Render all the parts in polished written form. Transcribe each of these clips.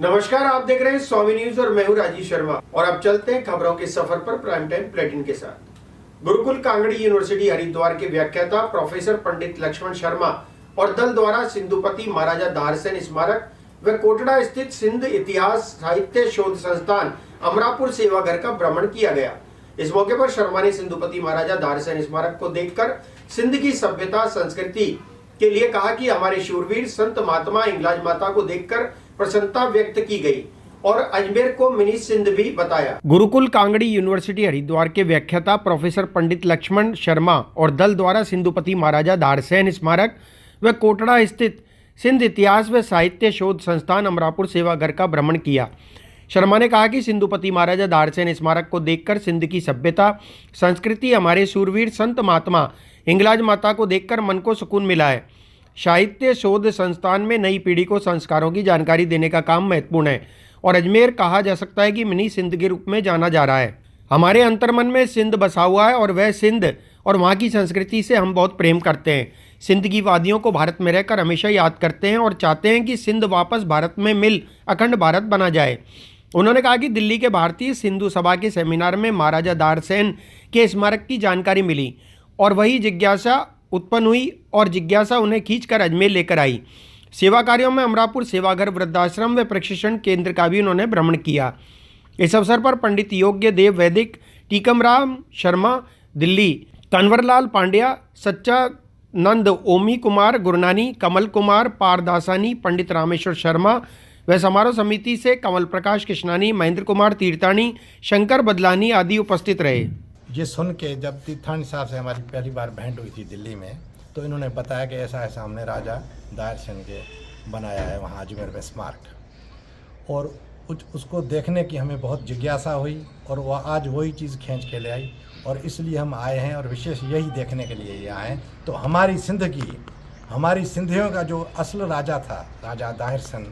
नमस्कार, आप देख रहे हैं स्वामी न्यूज और मैं हूं राजीव शर्मा। और अब चलते हैं खबरों के सफर पर प्राइम टाइम बुलेटिन के साथ। गुरुकुल कांगड़ी यूनिवर्सिटी हरिद्वार के व्याख्याता प्रोफेसर पंडित लक्ष्मण शर्मा और दल द्वारा सिंधुपति महाराजा दारसेन स्मारक व कोटड़ा स्थित सिंध इतिहास साहित्य शोध संस्थान अमरापुर सेवाघर का भ्रमण किया गया। इस मौके पर शर्मा ने सिंधुपति महाराजा दारसेन स्मारक को देखकर सिंध की सभ्यता संस्कृति के लिए कहा कि हमारे शूरवीर संत महात्मा इंग्लाज माता को देखकर प्रसन्नता व्यक्त की गई और अजमेर को मिनी सिंध भी बताया। गुरुकुल कांगड़ी यूनिवर्सिटी हरिद्वार के व्याख्याता प्रोफेसर पंडित लक्ष्मण शर्मा और दल द्वारा सिंधुपति महाराजा दारसेन स्मारक व कोटड़ा स्थित सिंध इतिहास व साहित्य शोध संस्थान अमरापुर सेवाघर का भ्रमण किया। शर्मा ने कहा कि सिंधुपति महाराजा दारसेन स्मारक को देखकर सिंध की सभ्यता संस्कृति हमारे शूरवीर संत महात्मा इंग्लाज माता को देखकर मन को सुकून मिला है। साहित्य शोध संस्थान में नई पीढ़ी को संस्कारों की जानकारी देने का काम महत्वपूर्ण है और अजमेर कहा जा सकता है कि मिनी सिंध के रूप में जाना जा रहा है। हमारे अंतर्मन में सिंध बसा हुआ है और वह सिंध और वहाँ की संस्कृति से हम बहुत प्रेम करते हैं। सिंध की वादियों को भारत में रहकर हमेशा याद करते हैं और चाहते हैं कि सिंध वापस भारत में मिल अखंड भारत बना जाए। उन्होंने कहा कि दिल्ली के भारतीय सिंधु सभा के सेमिनार में महाराजा दारसेन के स्मारक की जानकारी मिली और वही जिज्ञासा उत्पन्न हुई और जिज्ञासा उन्हें खींचकर अजमेर लेकर आई। सेवा कार्यों में अमरापुर सेवाघर वृद्धाश्रम व प्रशिक्षण केंद्र का भी उन्होंने भ्रमण किया। इस अवसर पर पंडित योग्य देव वैदिक, टीकमराम शर्मा दिल्ली, कन्वरलाल पांड्या, सच्चानंद, ओमी कुमार गुरनानी, कमल कुमार पारदासानी, पंडित रामेश्वर शर्मा व समारोह समिति से कमल प्रकाश कृष्णानी, महेंद्र कुमार तीर्थानी, शंकर बदलानी आदि उपस्थित रहे। ये सुन के जब तीर्थानी साहब से हमारी पहली बार भेंट हुई थी दिल्ली में, तो इन्होंने बताया कि ऐसा ऐसा हमने राजा दारसेन के बनाया है वहाँ अजमेर में स्मारक, और उसको देखने की हमें बहुत जिज्ञासा हुई और वह आज वही चीज़ खींच के ले आई और इसलिए हम आए हैं और विशेष यही देखने के लिए ये आए हैं। तो हमारी सिंध की, हमारी सिंधियों का जो असल राजा था राजा दारसेन,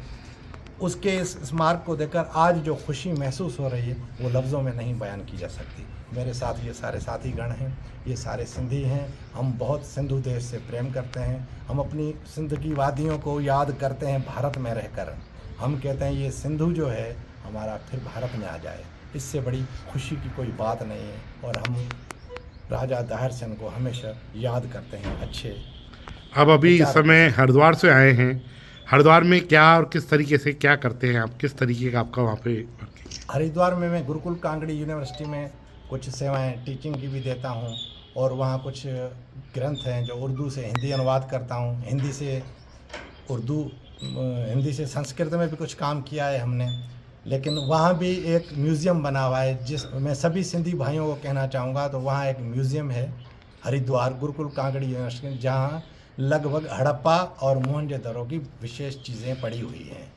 उसके इस स्मारक को देखकर आज जो खुशी महसूस हो रही है वो लफ्ज़ों में नहीं बयान की जा सकती। मेरे साथ ये सारे साथीगण हैं, ये सारे सिंधी हैं। हम बहुत सिंधु देश से प्रेम करते हैं। हम अपनी सिंध की वादियों को याद करते हैं भारत में रहकर। हम कहते हैं ये सिंधु जो है हमारा फिर भारत में आ जाए, इससे बड़ी खुशी की कोई बात नहीं है। और हम राजा दारसेन को हमेशा याद करते हैं अच्छे। अब अभी इस समय हरिद्वार से आए हैं, हरिद्वार में क्या और किस तरीके से क्या करते हैं आप, किस तरीके का आपका वहाँ पे? हरिद्वार में मैं गुरुकुल कांगड़ी यूनिवर्सिटी में कुछ सेवाएं टीचिंग की भी देता हूं और वहाँ कुछ ग्रंथ हैं जो उर्दू से हिंदी अनुवाद करता हूं, हिंदी से उर्दू, हिंदी से संस्कृत में भी कुछ काम किया है हमने। लेकिन वहाँ भी एक म्यूज़ियम बना हुआ है, जिस मैं सभी सिंधी भाइयों को कहना चाहूँगा, तो वहाँ एक म्यूज़ियम है हरिद्वार गुरुकुल कांगड़ी यूनिवर्सिटी, जहाँ लगभग हड़प्पा और मोहनजोदड़ो की विशेष चीज़ें पड़ी हुई हैं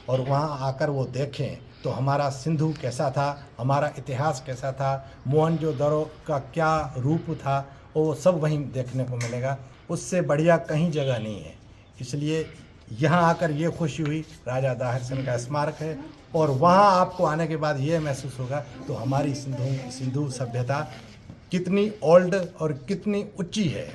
और वहाँ आकर वो देखें तो हमारा सिंधु कैसा था, हमारा इतिहास कैसा था, मोहनजोदड़ो का क्या रूप था, वो सब वहीं देखने को मिलेगा। उससे बढ़िया कहीं जगह नहीं है। इसलिए यहाँ आकर ये खुशी हुई, राजा दारसेन का स्मारक है और वहाँ आपको आने के बाद ये महसूस होगा तो हमारी सिंधु सभ्यता कितनी ओल्ड और कितनी ऊंची है।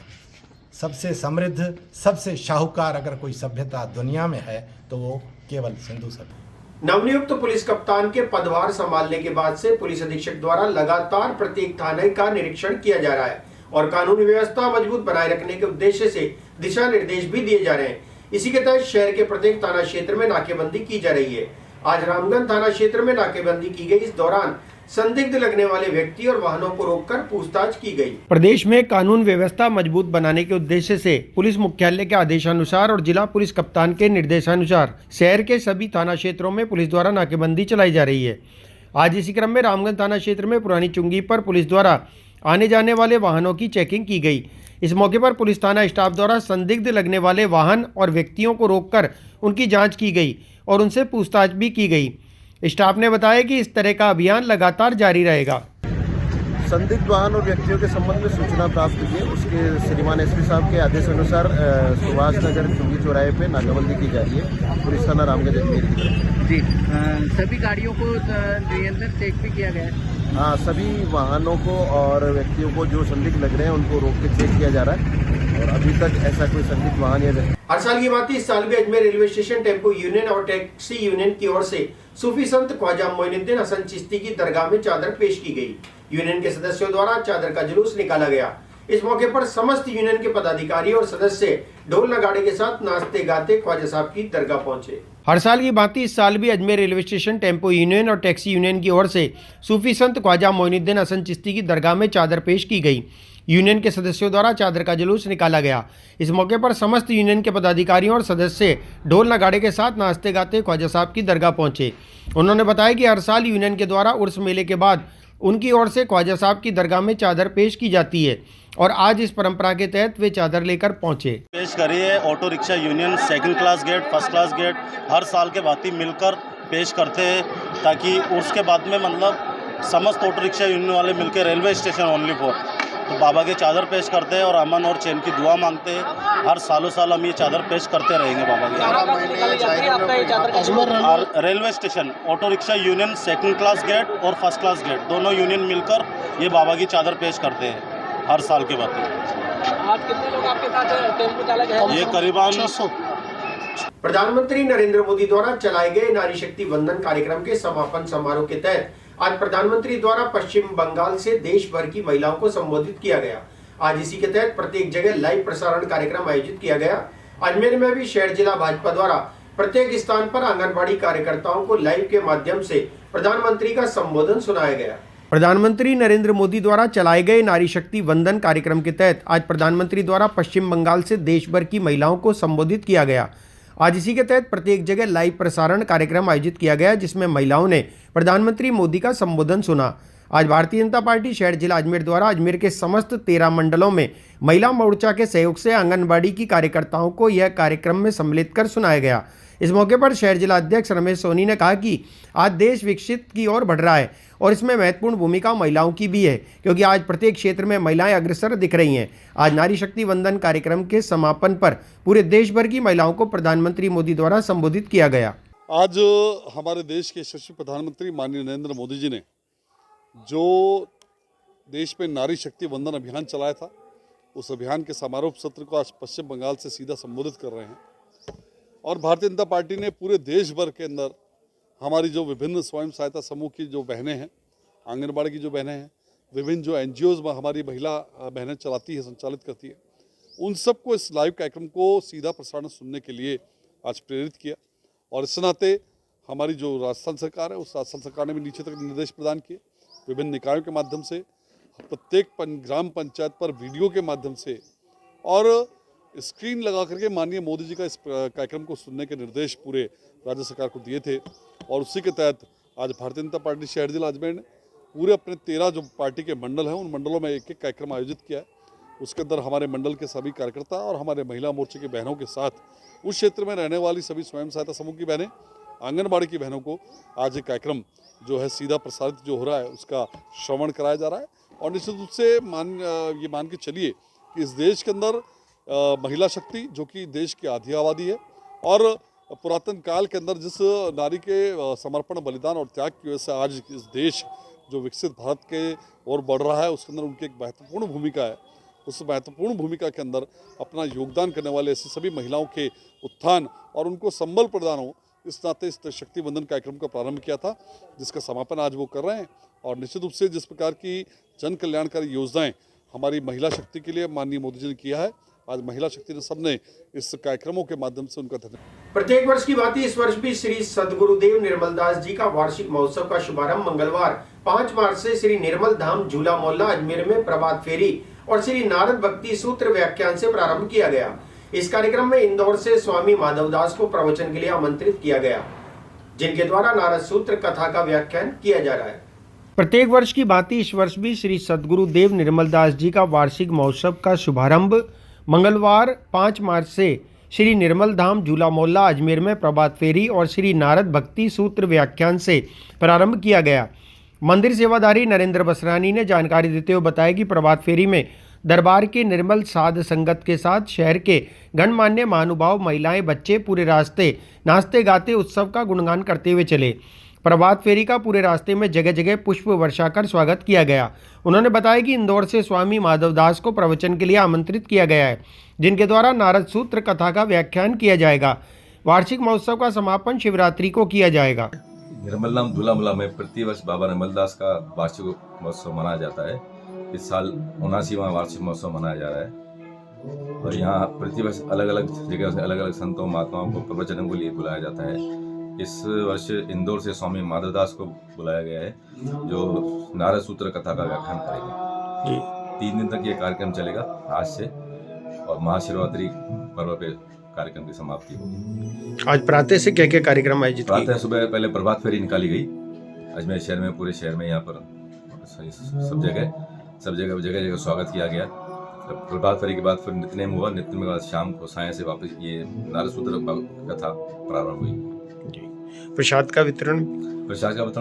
सबसे समृद्ध, सबसे शाहूकार अगर कोई सभ्यता दुनिया में है तो वो केवल सिंधु सभ्यता। नवनियुक्त पुलिस कप्तान के पदभार संभालने के बाद से पुलिस अधीक्षक द्वारा लगातार प्रत्येक थाने का निरीक्षण किया जा रहा है और कानून व्यवस्था मजबूत बनाए रखने के उद्देश्य से दिशा निर्देश भी दिए जा रहे हैं। इसी के तहत शहर के प्रत्येक थाना क्षेत्र में नाकेबंदी की जा रही है। आज रामगंज थाना क्षेत्र में नाकेबंदी की गई। इस दौरान संदिग्ध लगने वाले व्यक्ति और वाहनों को रोककर पूछताछ की गई। प्रदेश में कानून व्यवस्था मजबूत बनाने के उद्देश्य से पुलिस मुख्यालय के आदेशानुसार और जिला पुलिस कप्तान के निर्देशानुसार शहर के सभी थाना क्षेत्रों में पुलिस द्वारा नाकेबंदी चलाई जा रही है। आज इसी क्रम में रामगंज थाना क्षेत्र में पुरानी चुंगी पर पुलिस द्वारा आने जाने वाले वाहनों की चेकिंग की गई। इस मौके पर पुलिस थाना स्टाफ द्वारा संदिग्ध लगने वाले वाहन और व्यक्तियों को रोककर उनकी जाँच की गई और उनसे पूछताछ भी की गई। स्टाफ ने बताया कि इस तरह का अभियान लगातार जारी रहेगा। संदिग्ध वाहन और व्यक्तियों के संबंध में सूचना प्राप्त की है, उसके श्रीमान एसपी साहब के आदेश अनुसार सुभाष नगर चुंगी चौराहे पे नाकाबंदी की जा रही है। पुलिस थाना रामगंज अजमेर की तरफ जी सभी गाड़ियों को निरंतर चेक भी किया गया है। हाँ, सभी वाहनों को और व्यक्तियों को जो संदिग्ध लग रहे हैं उनको रोक के चेक किया जा रहा है। और अभी तक ऐसा कोई संदिग्ध वाहन या हर साल की बात इस साल भी Ajmer railway station tempo union और टैक्सी यूनियन की ओर से सूफी संत ख्वाजा मोइनुद्दीन हसन चिश्ती की दरगाह में चादर पेश की गई। यूनियन के सदस्यों द्वारा चादर का जुलूस निकाला गया। इस मौके पर समस्त यूनियन के पदाधिकारी और सदस्य ढोल नगाड़े के साथ नाचते गाते ख्वाजा साहब की दरगाह पहुंचे। हर साल की भांति इस साल भी Ajmer railway station tempo union और टैक्सी यूनियन की ओर से सूफी संत ख्वाजा मोइनुद्दीन हसन चिश्ती की दरगाह में चादर पेश की गई। यूनियन के सदस्यों द्वारा चादर का जुलूस निकाला गया। इस मौके पर समस्त यूनियन के पदाधिकारियों और सदस्य ढोल नगाड़े के साथ नाचते गाते ख्वाजा साहब की दरगाह पहुंचे। उन्होंने बताया कि हर साल यूनियन के द्वारा उर्स मेले के बाद उनकी ओर से ख्वाजा साहब की दरगाह में चादर पेश की जाती है और आज इस परंपरा के तहत वे चादर लेकर पहुंचे। पेश करी है auto rickshaw union second class gate, first class gate हर साल के भांति मिलकर पेश करते हैं ताकि उर्स के बाद में मतलब समस्त ऑटो रिक्शा यूनियन वाले मिलकर रेलवे स्टेशन ओनली फॉर तो बाबा के चादर पेश करते हैं और अमन और चैन की दुआ मांगते हैं। हर सालों साल हम ये चादर पेश करते रहेंगे बाबा की। और railway station auto rickshaw union second class gate और फर्स्ट क्लास गेट दोनों यूनियन मिलकर ये बाबा की चादर पेश करते हैं हर साल के बाद। आज कितने लोग आपके साथ टेम्पो चालक हैं? ये करीबन 600। प्रधानमंत्री नरेंद्र मोदी द्वारा चलाए गए नारी शक्ति वंदन कार्यक्रम के समापन समारोह के तहत आज प्रधानमंत्री द्वारा पश्चिम बंगाल से देश भर की महिलाओं को संबोधित किया गया। आज इसी के तहत प्रत्येक जगह लाइव प्रसारण कार्यक्रम आयोजित किया गया। अजमेर में भी शहर जिला भाजपा द्वारा प्रत्येक स्थान पर आंगनबाड़ी कार्यकर्ताओं को लाइव के माध्यम से प्रधानमंत्री का संबोधन सुनाया गया। प्रधानमंत्री नरेंद्र मोदी द्वारा चलाए गए नारी शक्ति वंदन कार्यक्रम के तहत आज प्रधानमंत्री द्वारा पश्चिम बंगाल से देश भर की महिलाओं को संबोधित किया गया। आज इसी के तहत प्रत्येक जगह लाइव प्रसारण कार्यक्रम आयोजित किया गया जिसमें महिलाओं ने प्रधानमंत्री मोदी का संबोधन सुना। आज भारतीय जनता पार्टी शहर जिला अजमेर द्वारा अजमेर के समस्त 13 मंडलों में महिला मोर्चा के सहयोग से आंगनबाड़ी की कार्यकर्ताओं को यह कार्यक्रम में सम्मिलित कर सुनाया गया। इस मौके पर शहर जिला अध्यक्ष रमेश सोनी ने कहा कि आज देश विकसित की ओर बढ़ रहा है और इसमें महत्वपूर्ण भूमिका महिलाओं की भी है क्योंकि आज प्रत्येक क्षेत्र में महिलाएं अग्रसर दिख रही हैं। आज नारी शक्ति वंदन कार्यक्रम के समापन पर पूरे देश भर की महिलाओं को प्रधानमंत्री मोदी द्वारा संबोधित किया गया। आज हमारे देश के यशस्वी प्रधानमंत्री माननीय नरेंद्र मोदी जी ने जो देश में नारी शक्ति वंदन अभियान चलाया था उस अभियान के समारोह सत्र को आज पश्चिम बंगाल से सीधा संबोधित कर रहे हैं और भारतीय जनता पार्टी ने पूरे देश भर के अंदर हमारी जो विभिन्न स्वयं सहायता समूह की जो बहनें हैं, आंगनबाड़ी की जो बहनें हैं, विभिन्न जो NGOs में हमारी महिला बहनें चलाती है, संचालित करती है, उन सबको इस लाइव कार्यक्रम को सीधा प्रसारण सुनने के लिए आज प्रेरित किया। और इस नाते हमारी जो राजस्थान सरकार है उस राजस्थान सरकार ने भी नीचे तक निर्देश प्रदान किए। विभिन्न निकायों के माध्यम से प्रत्येक ग्राम पंचायत पर वीडियो के माध्यम से और स्क्रीन लगा करके माननीय मोदी जी का इस कार्यक्रम को सुनने के निर्देश पूरे राज्य सरकार को दिए थे और उसी के तहत आज भारतीय जनता पार्टी शहर जिला अजमेर ने पूरे अपने 13 जो पार्टी के मंडल हैं उन मंडलों में एक एक कार्यक्रम आयोजित किया है। उसके अंदर हमारे मंडल के सभी कार्यकर्ता और हमारे महिला मोर्चे की बहनों के साथ उस क्षेत्र में रहने वाली सभी स्वयं सहायता समूह की बहनें, आंगनबाड़ी की बहनों को आज एक कार्यक्रम जो है सीधा प्रसारित जो हो रहा है उसका श्रवण कराया जा रहा है। और निश्चित रूप से ये मान के चलिए कि इस देश के अंदर महिला शक्ति जो कि देश की आधी आबादी है और पुरातन काल के अंदर जिस नारी के समर्पण, बलिदान और त्याग की वजह से आज इस देश जो विकसित भारत के ओर बढ़ रहा है उसके अंदर उनकी एक महत्वपूर्ण भूमिका है। उस महत्वपूर्ण भूमिका के अंदर अपना योगदान करने वाले ऐसी सभी महिलाओं के उत्थान और उनको संबल प्रदान हो, इस नाते इस शक्ति वंदन कार्यक्रम का प्रारंभ किया था जिसका समापन आज वो कर रहे हैं। और निश्चित रूप से जिस प्रकार की जन कल्याणकारी योजनाएं हमारी महिला शक्ति के लिए माननीय मोदी जी ने किया है, आज महिला शक्ति ने सबने इस कार्यक्रमों के माध्यम से उनका धन्यवाद। प्रत्येक वर्ष की भांति इस वर्ष भी श्री सद्गुरुदेव निर्मल दास जी का वार्षिक महोत्सव का शुभारंभ मंगलवार 5 मार्च से श्री निर्मल धाम झूला मोहल्ला अजमेर में प्रभात फेरी और श्री नारद भक्ति सूत्र व्याख्यान से प्रारंभ किया गया। इस कार्यक्रम में इंदौर से स्वामी माधवदास को प्रवचन के लिए आमंत्रित किया गया, जिनके द्वारा नारद सूत्र कथा का व्याख्यान किया जा रहा है। प्रत्येक वर्ष की भांति इस वर्ष भी श्री सद्गुरुदेव निर्मल दास जी का वार्षिक महोत्सव का शुभारंभ मंगलवार 5 मार्च से श्री निर्मल धाम झूला मोहल्ला अजमेर में प्रभात फेरी और श्री नारद भक्ति सूत्र व्याख्यान से प्रारंभ किया गया। मंदिर सेवाधारी नरेंद्र बसरानी ने जानकारी देते हुए बताया कि प्रभात फेरी में दरबार के निर्मल साध संगत के साथ शहर के गणमान्य महानुभाव, महिलाएं, बच्चे पूरे रास्ते नाचते गाते उत्सव का गुणगान करते हुए चले। प्रभात फेरी का पूरे रास्ते में जगह जगह पुष्प वर्षा कर स्वागत किया गया। उन्होंने बताया कि इंदौर से स्वामी माधवदास को प्रवचन के लिए आमंत्रित किया गया है, जिनके द्वारा नारद सूत्र कथा का व्याख्यान किया जाएगा। वार्षिक महोत्सव का समापन शिवरात्रि को किया जाएगा। निर्मलधाम धूलामला में प्रतिवर्ष बाबा निर्मलदास का वार्षिक महोत्सव मनाया जाता है। इस साल 79वां वार्षिक महोत्सव मनाया जा रहा है और यहाँ प्रतिवर्ष अलग अलग जगह से अलग अलग संतों महात्माओं को प्रवचनों के लिए बुलाया जाता है। इस वर्ष इंदौर से स्वामी माधवदास को बुलाया गया है, जो नारद सूत्र कथा का व्याख्यान करेंगे। 3 दिन तक ये कार्यक्रम चलेगा आज से, और महाशिवरात्रि पर्व पे कार्यक्रम की समाप्ति होगी। आज प्रातः से क्या क्या कार्यक्रम आयोजित किए? प्रातः सुबह पहले प्रभात फेरी निकाली गई अजमेर शहर में, पूरे शहर में। यहाँ पर सब जगह स्वागत किया गया। प्रभात फेरी के बाद फिर नित्यनेम हुआ। नित्यनेम के बाद शाम को साय से वापस ये नारद सूत्र कथा प्रारंभ हुई। प्रसाद का वितरण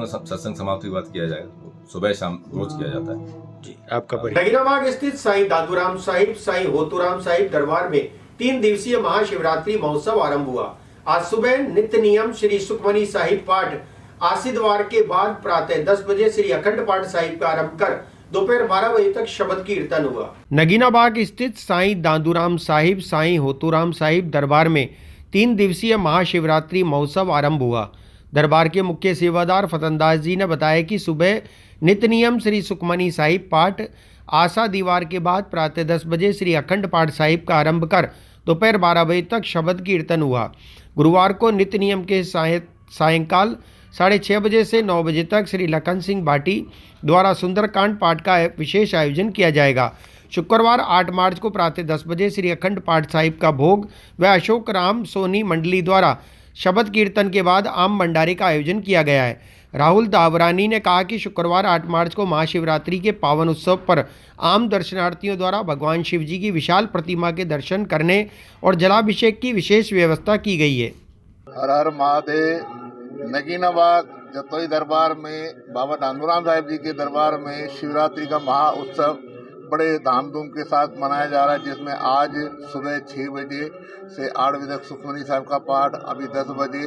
सत्संग समाप्ति के बाद किया जाएगा। सुबह शाम रोज किया जाता है। आपका नगीनाबाग स्थित साईं दादूराम साहिब, साईं होतूराम साहिब दरबार में 3 दिवसीय महाशिवरात्रि महोत्सव आरंभ हुआ। आज सुबह नित्य नियम श्री सुखमनी साहिब पाठ, आशीर्वाद के बाद प्रातः 10 बजे श्री अखंड पाठ साहिब का आरंभ कर दोपहर 12 बजे तक शब्द कीर्तन हुआ। नगीनाबाग स्थित साईं दादूराम साहिब, साईं होतूराम साहिब दरबार में 3 दिवसीय महाशिवरात्रि महोत्सव आरंभ हुआ। दरबार के मुख्य सेवादार फतनदास जी ने बताया कि सुबह नित्य नियम श्री सुखमनी साहिब पाठ, आशा दीवार के बाद प्रातः 10 बजे श्री अखंड पाठ साहिब का आरंभ कर दोपहर 12 बजे तक शब्द कीर्तन हुआ। गुरुवार को नित्य नियम के सायंकाल 6:30 बजे से 9 बजे तक श्री लखन सिंह भाटी द्वारा सुंदरकांड पाठ का विशेष आयोजन किया जाएगा। शुक्रवार 8 मार्च को प्रातः 10 बजे श्री अखंड पाठ साहिब का भोग व अशोक राम सोनी मंडली द्वारा शब्द कीर्तन के बाद आम भंडारे का आयोजन किया गया है। राहुल दावरानी ने कहा कि शुक्रवार 8 मार्च को महाशिवरात्रि के पावन उत्सव पर आम दर्शनार्थियों द्वारा भगवान शिव जी की विशाल प्रतिमा के दर्शन करने और जलाभिषेक की विशेष व्यवस्था की गई है। हर हर महादेव। नगीनाबाग जतोई दरबार में बाबा दादूराम साहिब जी के दरबार में शिवरात्रि का महा उत्सव बड़े धामधूम के साथ मनाया जा रहा है, जिसमें आज सुबह 6 बजे से 8 बजे तक सुखमनी साहिब का पाठ, अभी 10 बजे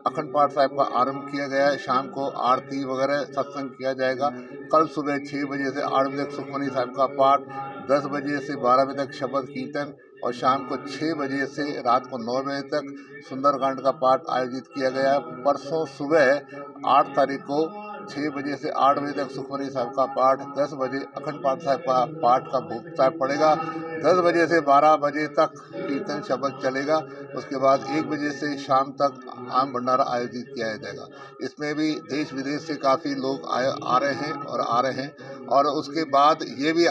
अखंड पाठ साहिब का आरंभ किया गया है। शाम को आरती वगैरह सत्संग किया जाएगा। कल सुबह 6 बजे से 8 बजे तक सुखमनी साहिब का पाठ, 10 बजे से 12 बजे तक शब्द कीर्तन और शाम को 6 बजे से रात को 9 बजे तक सुंदरकांड का पाठ आयोजित किया गया है। परसों सुबह 8 तारीख को 6 बजे से 8 बजे तक सुखमनी साहिब का पाठ, 10 बजे अखंड पाठ साहिब का पाठ का भोग साहिब पड़ेगा। 10 बजे से 12 बजे तक कीर्तन शब्द चलेगा। उसके बाद 1 बजे से शाम तक आम भंडारा आयोजित किया जाएगा। इसमें भी देश विदेश से काफ़ी लोग आ रहे हैं और उसके बाद ये भी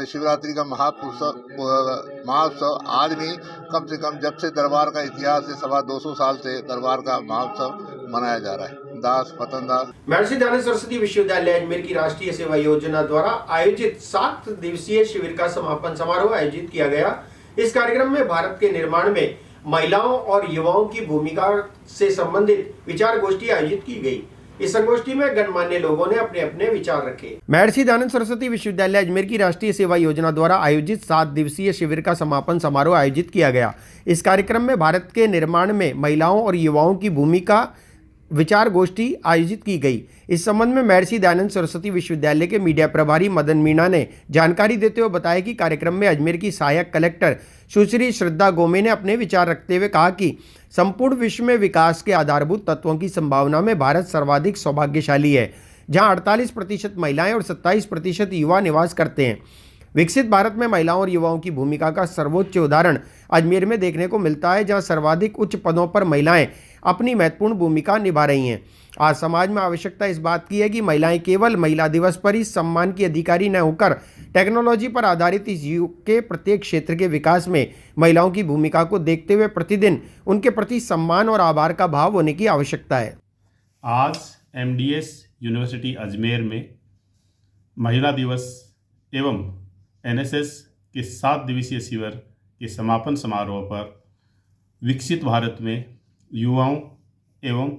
शिवरात्रि का महोत्सव आज नहीं, कम से कम जब से दरबार का इतिहास है 225 साल से दरबार का महोत्सव मनाया जा रहा है। दास फतनदास। महर्षि दयानंद सरस्वती विश्वविद्यालय अजमेर की राष्ट्रीय सेवा योजना द्वारा आयोजित 7 दिवसीय शिविर का समापन समारोह आयोजित किया गया। इस कार्यक्रम में भारत के निर्माण में महिलाओं और युवाओं की भूमिका से संबंधित विचार गोष्ठी आयोजित की गई। इस संगोष्ठी में गणमान्य लोगों ने अपने अपने विचार रखे। महर्षि दयानंद सरस्वती विश्वविद्यालय अजमेर की राष्ट्रीय सेवा योजना द्वारा आयोजित 7 दिवसीय शिविर का समापन समारोह आयोजित किया गया। इस कार्यक्रम में भारत के निर्माण में महिलाओं और युवाओं की भूमिका विचार गोष्ठी आयोजित की गई। इस संबंध में महर्षि दयानंद सरस्वती विश्वविद्यालय के मीडिया प्रभारी मदन मीणा ने जानकारी देते हुए बताया कि कार्यक्रम में अजमेर की सहायक कलेक्टर सुश्री श्रद्धा गोमे ने अपने विचार रखते हुए कहा कि संपूर्ण विश्व में विकास के आधारभूत तत्वों की संभावना में भारत सर्वाधिक सौभाग्यशाली है, जहां 48% महिलाएं और 27% युवा निवास करते हैं। विकसित भारत में महिलाओं और युवाओं की भूमिका का सर्वोच्च उदाहरण अजमेर में देखने को मिलता है, जहां सर्वाधिक उच्च पदों पर महिलाएं अपनी महत्वपूर्ण भूमिका निभा रही हैं। आज समाज में आवश्यकता इस बात की है कि महिलाएं केवल महिला दिवस पर ही सम्मान की अधिकारी न होकर टेक्नोलॉजी पर आधारित इस युग के प्रत्येक क्षेत्र के विकास में महिलाओं की भूमिका को देखते हुए प्रतिदिन उनके प्रति सम्मान और आभार का भाव होने की आवश्यकता है। आज MDS यूनिवर्सिटी अजमेर में महिला दिवस एवं NSS के 7 दिवसीय शिविर के समापन समारोह पर विकसित भारत में युवाओं एवं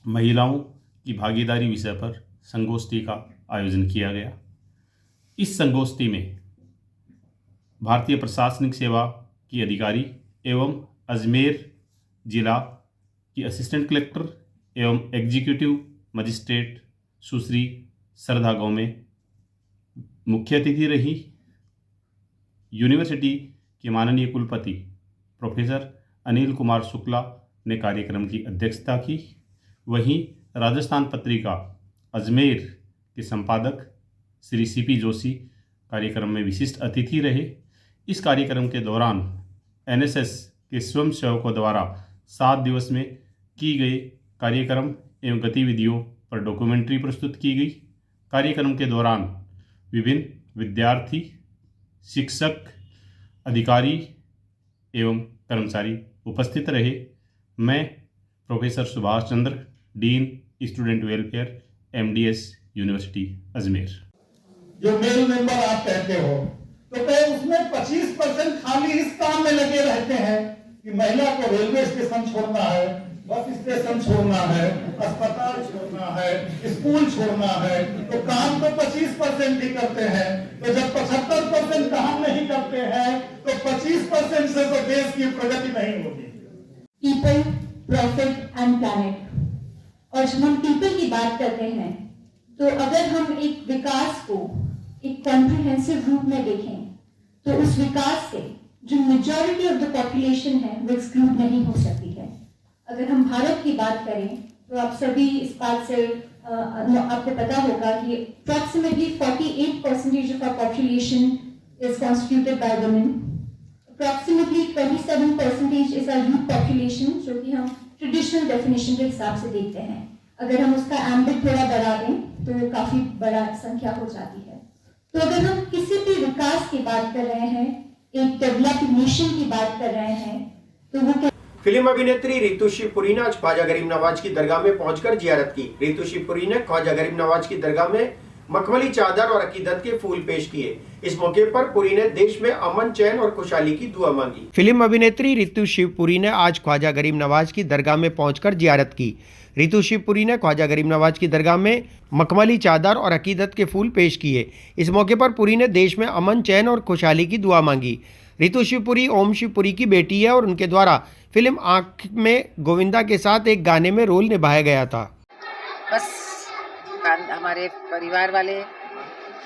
महिलाओं की भागीदारी विषय पर संगोष्ठी का आयोजन किया गया। इस संगोष्ठी में भारतीय प्रशासनिक सेवा की अधिकारी एवं अजमेर जिला की असिस्टेंट कलेक्टर एवं एग्जीक्यूटिव मजिस्ट्रेट सुश्री श्रद्धा गौमे मुख्य अतिथि रही। यूनिवर्सिटी के माननीय कुलपति प्रोफेसर अनिल कुमार शुक्ला ने कार्यक्रम की अध्यक्षता की। वहीं राजस्थान पत्रिका अजमेर के संपादक श्री सीपी जोशी कार्यक्रम में विशिष्ट अतिथि रहे। इस कार्यक्रम के दौरान एनएसएस के स्वयंसेवकों द्वारा 7 दिवस में की गई कार्यक्रम एवं गतिविधियों पर डॉक्यूमेंट्री प्रस्तुत की गई। कार्यक्रम के दौरान विभिन्न विद्यार्थी, शिक्षक, अधिकारी एवं कर्मचारी उपस्थित रहे। मैं professor Subhash Chandra, dean student welfare, MDS university Ajmer. जो मेल मेंबर आप कहते हो तो कहीं उसमें 25% खाली इस काम में लगे रहते हैं कि महिला को रेलवे स्टेशन छोड़ना है, बस स्टेशन छोड़ना है, अस्पताल छोड़ना है, स्कूल छोड़ना है, तो काम तो 25% ही करते हैं। तो जब 75% काम नहीं करते हैं तो 25% से तो देश की प्रगति नहीं होगी। People, profit and planet. और जब हम पीपल की बात करते हैं तो अगर हम एक विकास को एक कॉम्प्रिहेंसिव रूप में देखें तो उस विकास से जो मेजॉरिटी ऑफ द पॉपुलेशन है वो एक्सक्लूड नहीं हो सकती है। अगर हम भारत की बात करें तो आप सभी इस बात से आपको पता होगा कि approximately 48% of our population is constituted by women. Approximately 27% is our youth population, जो कि हम ट्रेडिशनल डेफिनेशन के हिसाब से देखते हैं। अगर हम उसका एम्बिट थोड़ा बढ़ा दें तो काफी बड़ा संख्या हो जाती है। तो अगर हम किसी भी विकास की बात कर रहे हैं, एक डेवलप्ड नेशन की बात कर रहे हैं, तो वो फिल्म अभिनेत्री रितु शिवपुरी ने आज ख्वाजा गरीब नवाज की दरगाह में पहुंचकर जियारत की। रितु शिवपुरी ने ख्वाजा गरीब नवाज की दरगाह में मखमली चादर और अकीदत के फूल पेश किए। इस मौके पर पुरी ने देश में अमन, चैन और खुशहाली की दुआ मांगी। फिल्म अभिनेत्री रितु शिवपुरी ने आज ख्वाजा गरीब नवाज की दरगाह में पहुंचकर जियारत की। रितु शिवपुरी ने ख्वाजा गरीब नवाज की दरगाह में मखमली चादर और अकीदत के फूल पेश किए। इस मौके पर पुरी ने देश में अमन, चैन और खुशहाली की दुआ मांगी। रितु शिवपुरी ओम शिवपुरी की बेटी है और उनके द्वारा फिल्म आँख में गोविंदा के साथ एक गाने में रोल निभाया गया था। बस हमारे परिवार वाले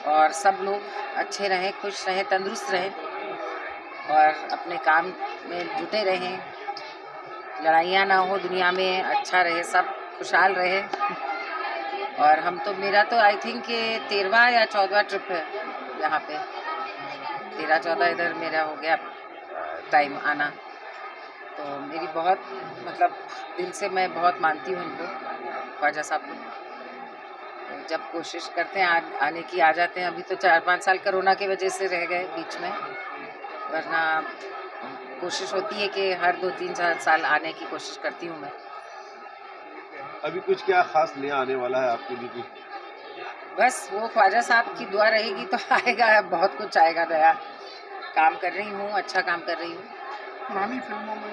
और सब लोग अच्छे रहें, खुश रहें, तंदुरुस्त रहें और अपने काम में जुटे रहें, लड़ाइयाँ ना हो दुनिया में, अच्छा रहे, सब खुशहाल रहे। और हम तो मेरा तो आई थिंक ये 13वां या 14वां ट्रिप है यहाँ पे। 13-14 इधर मेरा हो गया टाइम आना। तो मेरी बहुत मतलब दिल से मैं बहुत मानती हूँ उनको, ख्वाजा साहब को। तो जब कोशिश करते हैं आने की आ जाते हैं। अभी तो 4-5 साल कोरोना की वजह से रह गए बीच में, वरना कोशिश होती है कि हर 2-3 साल आने की कोशिश करती हूँ मैं। अभी कुछ क्या खास नया आने वाला है आपके लिए? बस वो ख्वाजा साहब की दुआ रहेगी तो आएगा, बहुत कुछ आएगा नया। काम कर रही हूँ, अच्छा काम कर रही हूँ। पुरानी फिल्मों में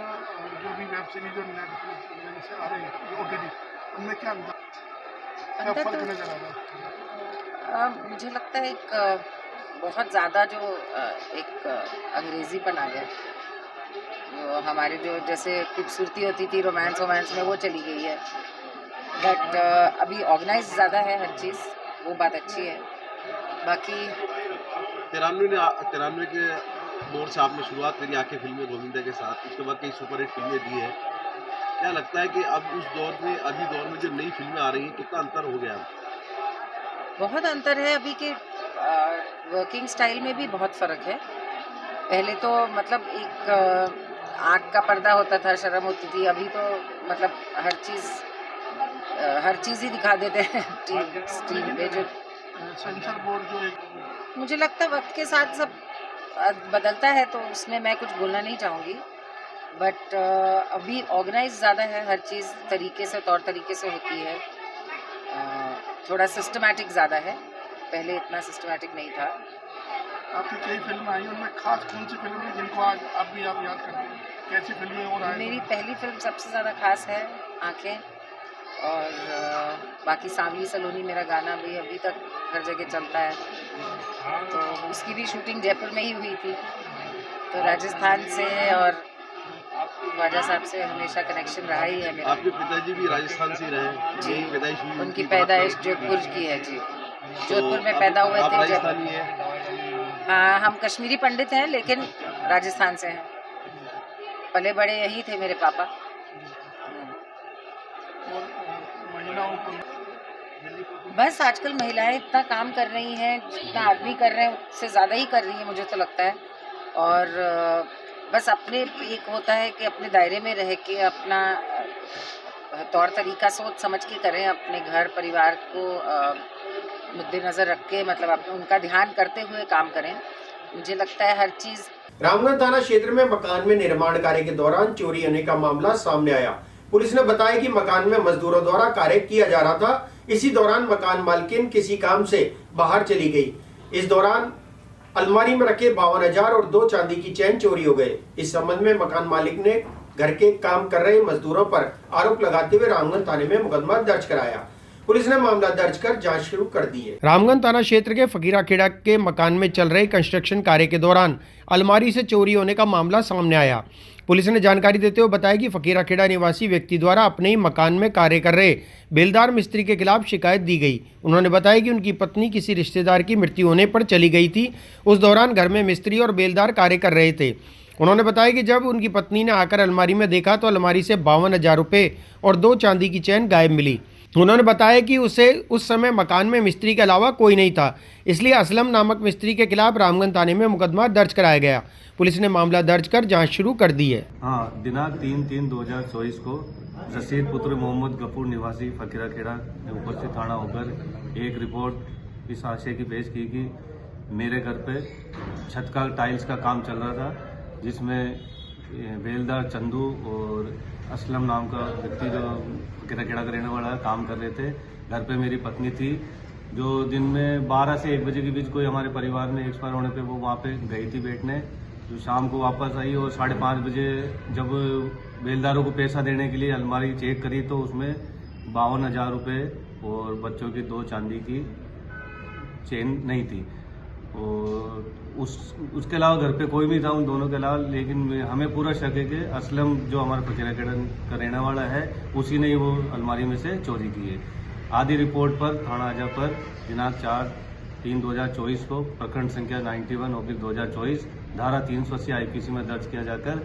जो भी वेब सीरीज और नेटफ्लिक्स से आ रही है ओटीटी, उनमें क्या फर्क नजर आ रहा है? मुझे लगता है एक बहुत ज़्यादा जो एक अंग्रेज़ीपन आ गया, जो हमारे जो जैसे खूबसूरती होती थी रोमांस में, वो चली गई है। बट अभी ऑर्गेनाइज ज़्यादा है हर चीज़, वो बात अच्छी है। बाकी 93 के दौर से आपने शुरुआत करी आके फिल्में गोविंदा के साथ, उसके बाद कई सुपरहिट फिल्में दी है। क्या लगता है कि अब उस दौर में अभी दौर में जो नई फिल्में आ रही हैं, कितना अंतर हो गया? बहुत अंतर है। अभी के वर्किंग स्टाइल में भी बहुत फ़र्क है। पहले तो मतलब एक आँख का पर्दा होता था, शर्म होती थी। अभी तो मतलब हर चीज़ ही दिखा देते हैं स्क्रीन पे। जो सेंसर बोर्ड जो मुझे लगता है वक्त के साथ सब बदलता है, तो उसमें मैं कुछ बोलना नहीं चाहूँगी। बट अभी ऑर्गेनाइज ज़्यादा है, हर चीज़ तरीके से, तौर तरीके से होती है। थोड़ा सिस्टमैटिक ज़्यादा है, पहले इतना सिस्टमैटिक नहीं था। आपकी कई फिल्में आई, उनमें खास कौन सी फिल्म है जिनको आज आप याद करते हैं? कैसी फिल्में और आई? मेरी पहली फिल्म सबसे ज़्यादा खास है आँखें, और बाकी सांवली सलोनी मेरा गाना भी अभी तक हर जगह चलता है। तो उसकी भी शूटिंग जयपुर में ही हुई थी। तो राजस्थान से और ख्वाजा साहब से हमेशा कनेक्शन रहा ही है मेरा। आपके पिताजी भी राजस्थान से ही रहे जी, पैदाइश हुई उनकी पैदाइश जोधपुर की है जी। जोधपुर में पैदा हुए आप थे जब। राजस्थानी है? हाँ, हम कश्मीरी पंडित हैं लेकिन राजस्थान से हैं। पले बड़े यही थे मेरे पापा। बस आजकल महिलाएं इतना काम कर रही हैं, जितना आदमी कर रहे हैं उससे ज़्यादा ही कर रही हैं मुझे तो लगता है। और बस अपने एक होता है कि अपने दायरे में रह के अपना तौर तरीका सोच समझ के करें, अपने घर परिवार को मद्देनजर रख के मतलब उनका ध्यान करते हुए काम करें। मुझे लगता है हर चीज़। रामगढ़ थाना क्षेत्र में मकान में निर्माण कार्य के दौरान चोरी होने का मामला सामने आया। पुलिस ने बताया कि मकान में मजदूरों द्वारा कार्य किया जा रहा था। इसी दौरान मकान मालकिन किसी काम से बाहर चली गई। इस दौरान अलमारी में रखे 52,000 और 2 चांदी की चेन चोरी हो गए। इस संबंध में मकान मालिक ने घर के काम कर रहे मजदूरों पर आरोप लगाते हुए रामगढ़ थाने में मुकदमा दर्ज कराया। पुलिस ने मामला दर्ज कर जांच शुरू कर दी है। रामगढ़ थाना क्षेत्र के फकीराखेड़ा के मकान में चल रहे कंस्ट्रक्शन कार्य के दौरान अलमारी से चोरी होने का मामला सामने आया। पुलिस ने जानकारी देते हुए बताया कि फकीराखेड़ा निवासी व्यक्ति द्वारा अपने ही मकान में कार्य कर रहे बेलदार मिस्त्री के खिलाफ शिकायत दी गई। उन्होंने बताया कि उनकी पत्नी किसी रिश्तेदार की मृत्यु होने पर चली गई थी। उस दौरान घर में मिस्त्री और बेलदार कार्य कर रहे थे। उन्होंने बताया कि जब उनकी पत्नी ने आकर अलमारी में देखा तो अलमारी से 52,000 रुपये और 2 चांदी की चेन गायब मिली। उन्होंने बताया कि उसे उस समय मकान में मिस्त्री के अलावा कोई नहीं था, इसलिए असलम नामक मिस्त्री के खिलाफ रामगढ़ थाने में मुकदमा दर्ज कराया गया। पुलिस ने मामला दर्ज कर जांच शुरू कर दी है। हाँ, दिनांक 3/3/2024 को रशीद पुत्र मोहम्मद गफूर निवासी फकीराखेड़ा उपस्थित थाना होकर एक रिपोर्ट इस आशय की पेश की कि मेरे घर पे छत का टाइल्स का काम चल रहा था, जिसमें बेलदार चंदू और असलम नाम का व्यक्ति जो फकीराखेड़ा का रहने वाला काम कर रहे थे। घर पे मेरी पत्नी थी जो दिन में 12 से 1 बजे के बीच कोई हमारे परिवार में एक्सपायर होने पे वो वहाँ पे गई थी बैठने। जो शाम को वापस आई और 5:30 बजे जब बेलदारों को पैसा देने के लिए अलमारी चेक करी तो उसमें 52,000 रुपये और बच्चों की 2 चांदी की चेन नहीं थी। और उसके अलावा घर पे कोई नहीं था उन दोनों के अलावा, लेकिन हमें पूरा शक है कि असलम जो हमारा फकीराखेड़ा का रहने वाला है उसी ने वो अलमारी में से चोरी की है। आधी रिपोर्ट पर थाना अजा पर दिनांक 4/3/2024 को प्रकरण संख्या 91/2024 धारा 380 IPC में दर्ज किया जाकर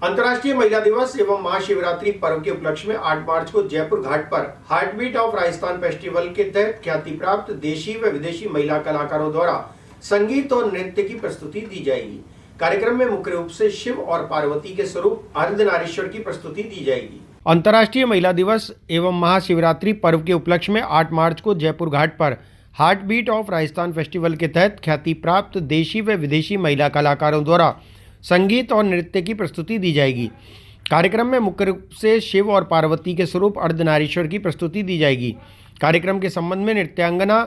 अंतर्राष्ट्रीय महिला दिवस एवं महाशिवरात्रि पर्व के उपलक्ष्य में 8 मार्च को जयपुर घाट पर heart beat of Rajasthan festival के तहत ख्याति प्राप्त देशी व विदेशी महिला कलाकारों द्वारा संगीत और नृत्य की प्रस्तुति दी जाएगी। कार्यक्रम में मुख्य रूप से शिव और पार्वती के स्वरूप अर्धनारीश्वर की प्रस्तुति दी जाएगी। अंतर्राष्ट्रीय महिला दिवस एवं महाशिवरात्रि पर्व के उपलक्ष्य में 8 मार्च को जयपुर घाट पर heart beat of Rajasthan festival के तहत ख्याति प्राप्त देशी व विदेशी महिला कलाकारों द्वारा संगीत और नृत्य की प्रस्तुति दी जाएगी। कार्यक्रम में मुख्य रूप से शिव और पार्वती के स्वरूप अर्धनारीश्वर की प्रस्तुति दी जाएगी। कार्यक्रम के संबंध में नृत्यांगना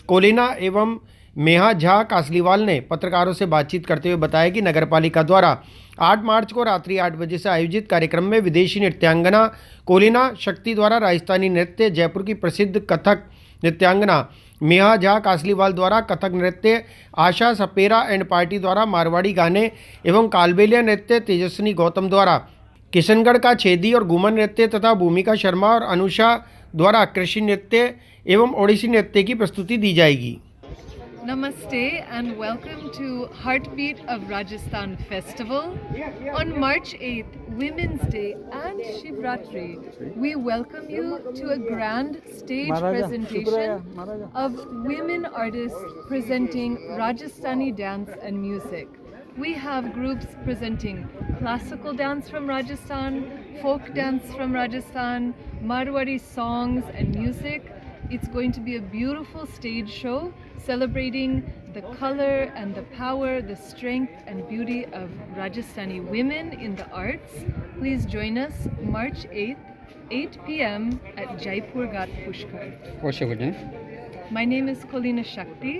कोलिना एवं मेहा झा कासलीवाल ने पत्रकारों से बातचीत करते हुए बताया कि नगरपालिका द्वारा 8 मार्च को रात्रि 8 बजे से आयोजित कार्यक्रम में विदेशी नृत्यांगना कोलिना शक्ति द्वारा राजस्थानी नृत्य, जयपुर की प्रसिद्ध कथक नृत्यांगना मेहा झा कासलीवाल द्वारा कथक नृत्य, आशा सपेरा एंड पार्टी द्वारा मारवाड़ी गाने एवं कालबेलिया नृत्य, तेजस्विनी गौतम द्वारा किशनगढ़ का छेदी और घूमर नृत्य तथा भूमिका शर्मा और अनुषा द्वारा कृषि नृत्य एवं ओडिसी नृत्य की प्रस्तुति दी जाएगी। Namaste and welcome to Heartbeat of Rajasthan Festival. On March 8th, Women's Day and Shivratri, we welcome you to a grand stage presentation of women artists presenting Rajasthani dance and music. We have groups presenting classical dance from Rajasthan, folk dance from Rajasthan, Marwari songs and music. It's going to be a beautiful stage show celebrating the color and the power, the strength and beauty of Rajasthani women in the arts. Please join us March 8th, 8 p.m. at Jaipur Ghat Pushkar. What's your name? My name is Kolina Shakti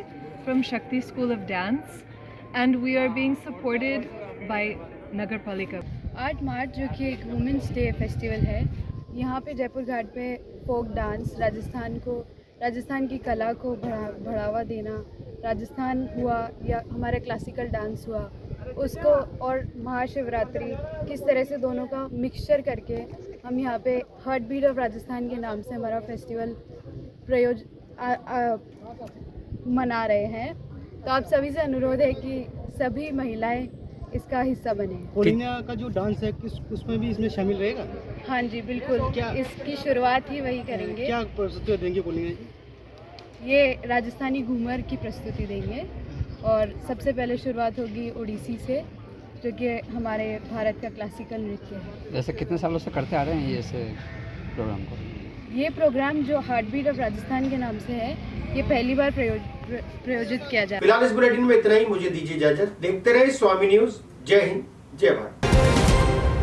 from Shakti School of Dance and we are being supported by Nagarpalika. 8 मार्च जो कि एक women's day festival है, यहाँ पे जयपुर घाट पे folk dance Rajasthan की कला को बढ़ावा देना, राजस्थान हुआ या हमारा क्लासिकल डांस हुआ, उसको और महाशिवरात्रि किस तरह से दोनों का मिक्सचर करके हम यहाँ पे हार्ट बीट ऑफ राजस्थान के नाम से हमारा फेस्टिवल मना रहे हैं। तो आप सभी से अनुरोध है कि सभी महिलाएं इसका हिस्सा बने। कोलिंगा का जो डांस है उसमें भी इसमें शामिल रहेगा? हाँ जी बिल्कुल। क्या इसकी शुरुआत ही वही करेंगे। क्या प्रस्तुति देंगे कोलिंगा जी? ये राजस्थानी घूमर की प्रस्तुति देंगे और सबसे पहले शुरुआत होगी ओडिसी से, जो कि हमारे भारत का क्लासिकल नृत्य है। जैसे कितने सालों से करते आ रहे हैं ये इस प्रोग्राम को? ये प्रोग्राम जो हार्ट बीट ऑफ राजस्थान के नाम से है, ये पहली बार प्रयोजित किया जा रहा है। फिलहाल इस बुलेटिन में इतना ही। मुझे दीजिए इजाजत। देखते रहे स्वामी न्यूज। जय हिंद, जय भारत।